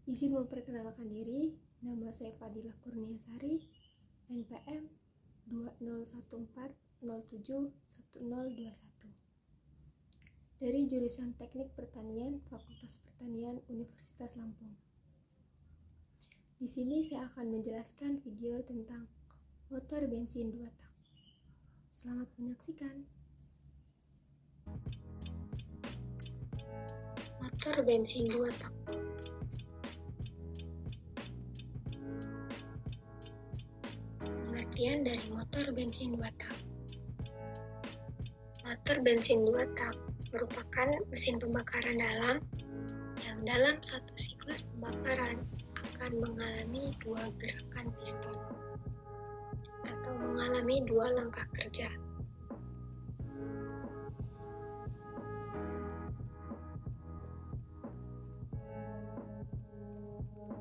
Izin memperkenalkan diri, nama saya Fadilah Kurniasari, NPM 2014071021. Dari jurusan Teknik Pertanian, Fakultas Pertanian, Universitas Lampung. Di sini saya akan menjelaskan video tentang motor bensin 2 tak. Selamat menyaksikan. Motor bensin 2 tak. Pengertian dari motor bensin 2 tak. Motor bensin 2 tak merupakan mesin pembakaran dalam yang dalam satu siklus pembakaran akan mengalami 2 gerakan piston atau mengalami 2 langkah kerja.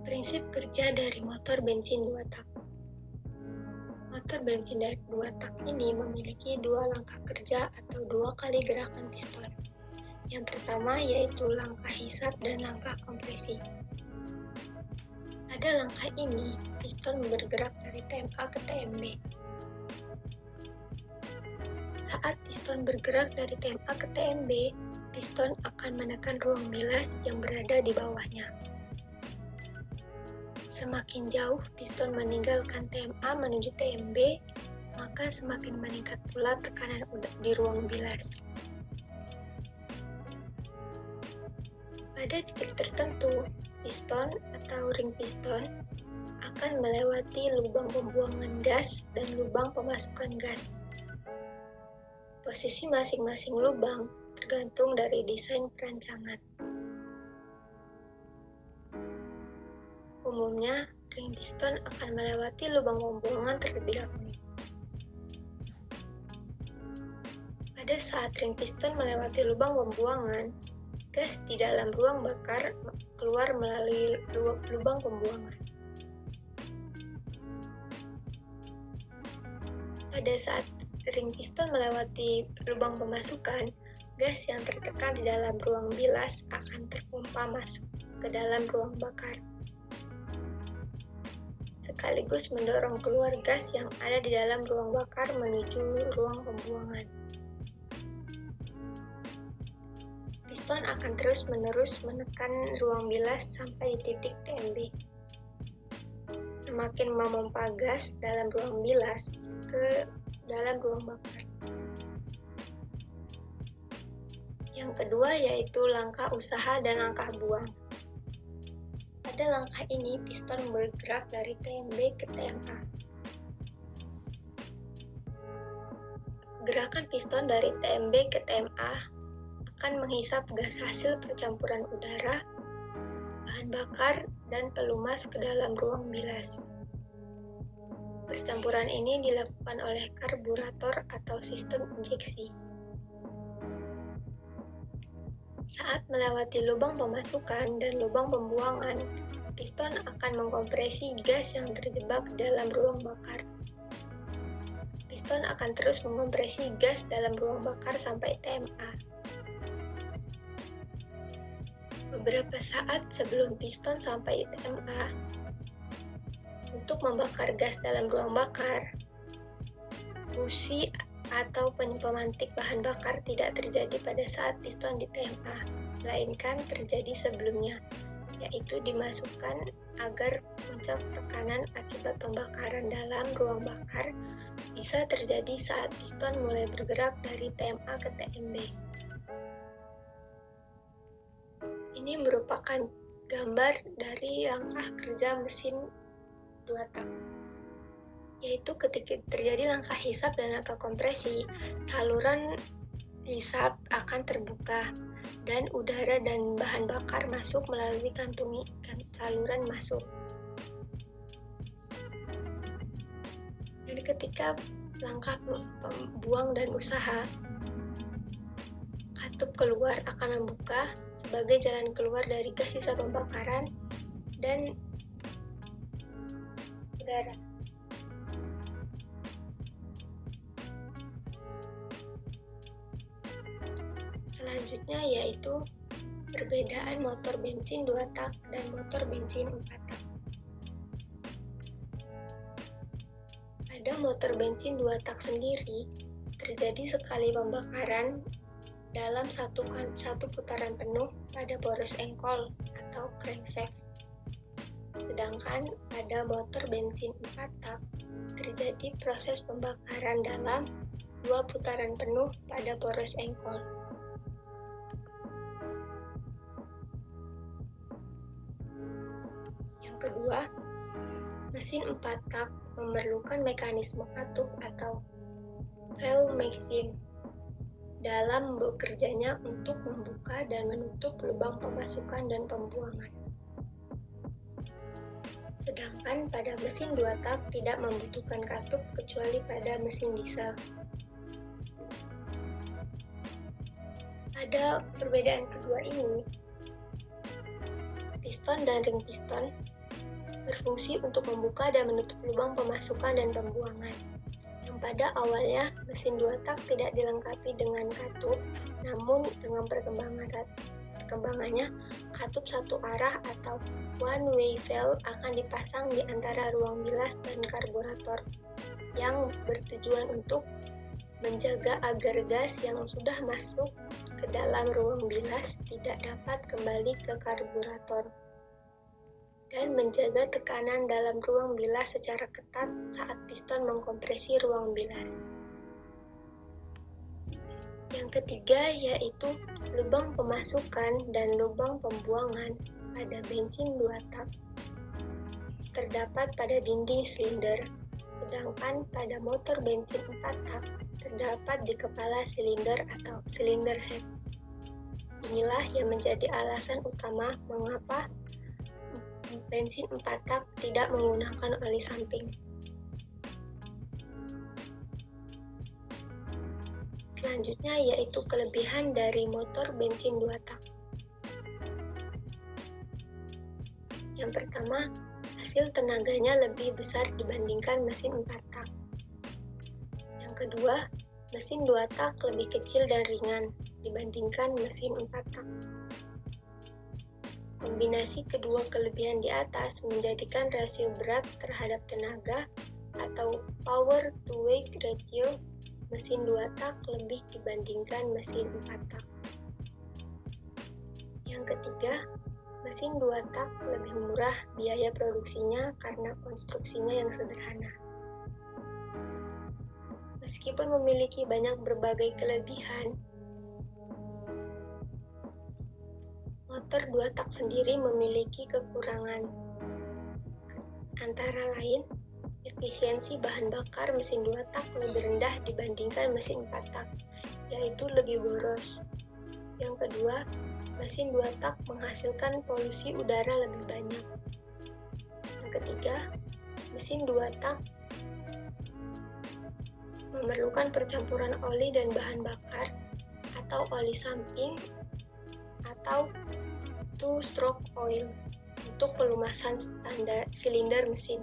Prinsip kerja dari motor bensin 2 tak. Motor bensin dari 2 tak ini memiliki 2 langkah kerja atau 2 kali gerakan piston. Yang pertama yaitu langkah hisap dan langkah kompresi. Pada langkah ini, piston bergerak dari TMA ke TMB. Saat piston bergerak dari TMA ke TMB, piston akan menekan ruang bilas yang berada di bawahnya. Semakin jauh piston meninggalkan TMA menuju TMB, maka semakin meningkat pula tekanan di ruang bilas. Pada titik tertentu, piston atau ring piston akan melewati lubang pembuangan gas dan lubang pemasukan gas. Posisi masing-masing lubang tergantung dari desain perancangan. Umumnya, ring piston akan melewati lubang pembuangan terlebih dahulu. Pada saat ring piston melewati lubang pembuangan, gas di dalam ruang bakar keluar melalui lubang pembuangan. Pada saat ring piston melewati lubang pemasukan, gas yang tertekan di dalam ruang bilas akan terpompa masuk ke dalam ruang bakar, sekaligus mendorong keluar gas yang ada di dalam ruang bakar menuju ruang pembuangan. Piston akan terus-menerus menekan ruang bilas sampai di titik TMB. Semakin memompa gas dalam ruang bilas ke dalam ruang bakar. Yang kedua yaitu langkah usaha dan langkah buang. Pada langkah ini, piston bergerak dari TMB ke TMA. Gerakan piston dari TMB ke TMA akan menghisap gas hasil percampuran udara, bahan bakar, dan pelumas ke dalam ruang bilas. Percampuran ini dilakukan oleh karburator atau sistem injeksi. Saat melewati lubang pemasukan dan lubang pembuangan, piston akan mengkompresi gas yang terjebak dalam ruang bakar. Piston akan terus mengkompresi gas dalam ruang bakar sampai TMA. Beberapa saat sebelum piston sampai TMA, untuk membakar gas dalam ruang bakar, busi atau pemantik bahan bakar tidak terjadi pada saat piston di TMA, melainkan terjadi sebelumnya, yaitu dimasukkan agar puncak tekanan akibat pembakaran dalam ruang bakar bisa terjadi saat piston mulai bergerak dari TMA ke TMB. Ini merupakan gambar dari langkah kerja mesin 2 tak, yaitu ketika terjadi langkah hisap dan langkah kompresi, saluran hisap akan terbuka dan udara dan bahan bakar masuk melalui kantung saluran masuk. Dan ketika langkah buang dan usaha, katup keluar akan membuka sebagai jalan keluar dari gas sisa pembakaran dan udara. Selanjutnya yaitu Perbedaan motor bensin 2 tak dan motor bensin 4 tak. Pada motor bensin 2 tak sendiri, terjadi sekali pembakaran dalam satu putaran penuh pada boros engkol atau crankshaft. Sedangkan pada motor bensin 4 tak, terjadi proses pembakaran dalam 2 putaran penuh pada boros engkol. Yang kedua, mesin 4 tak memerlukan mekanisme katup atau valve machine dalam bekerjanya untuk membuka dan menutup lubang pemasukan dan pembuangan. Sedangkan pada mesin 2 tak tidak membutuhkan katup kecuali pada mesin diesel. Pada perbedaan kedua ini, piston dan ring piston berfungsi untuk membuka dan menutup lubang pemasukan dan pembuangan. Yang pada awalnya mesin 2 tak tidak dilengkapi dengan katup, namun dengan perkembangannya katup satu arah atau one way valve akan dipasang di antara ruang bilas dan karburator yang bertujuan untuk menjaga agar gas yang sudah masuk ke dalam ruang bilas tidak dapat kembali ke karburator dan menjaga tekanan dalam ruang bilas secara ketat saat piston mengkompresi ruang bilas. Yang ketiga yaitu lubang pemasukan dan lubang pembuangan pada bensin 2 tak terdapat pada dinding silinder, sedangkan pada motor bensin 4 tak terdapat di kepala silinder atau cylinder head. Inilah yang menjadi alasan utama mengapa bensin 4 tak tidak menggunakan oli samping. Selanjutnya yaitu kelebihan dari motor bensin 2 tak. Yang pertama, hasil tenaganya lebih besar dibandingkan mesin 4 tak. Yang kedua, mesin 2 tak lebih kecil dan ringan dibandingkan mesin 4 tak. Kombinasi kedua kelebihan di atas menjadikan rasio berat terhadap tenaga atau power to weight ratio mesin 2 tak lebih dibandingkan mesin 4 tak. Yang ketiga, mesin 2 tak lebih murah biaya produksinya karena konstruksinya yang sederhana. Meskipun memiliki banyak berbagai kelebihan, motor 2 tak sendiri memiliki kekurangan. Antara lain, efisiensi bahan bakar mesin 2 tak lebih rendah dibandingkan mesin 4 tak, yaitu lebih boros. Yang kedua, mesin 2 tak menghasilkan polusi udara lebih banyak. Yang ketiga, mesin 2 tak memerlukan percampuran oli dan bahan bakar atau oli samping atau two-stroke oil untuk pelumasan standar silinder mesin.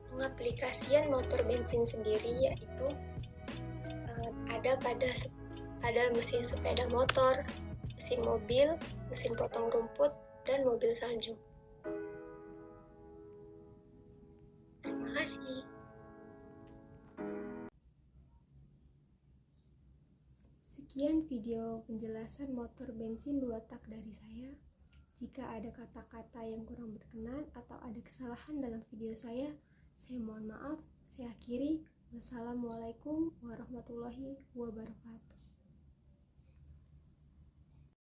Pengaplikasian motor bensin sendiri yaitu ada pada mesin sepeda motor, mesin mobil, mesin potong rumput, dan mobil salju. Terima kasih. Sekian video penjelasan motor bensin 2 tak dari saya. Jika ada kata-kata yang kurang berkenan atau ada kesalahan dalam video saya mohon maaf. Saya akhiri. Wassalamualaikum warahmatullahi wabarakatuh.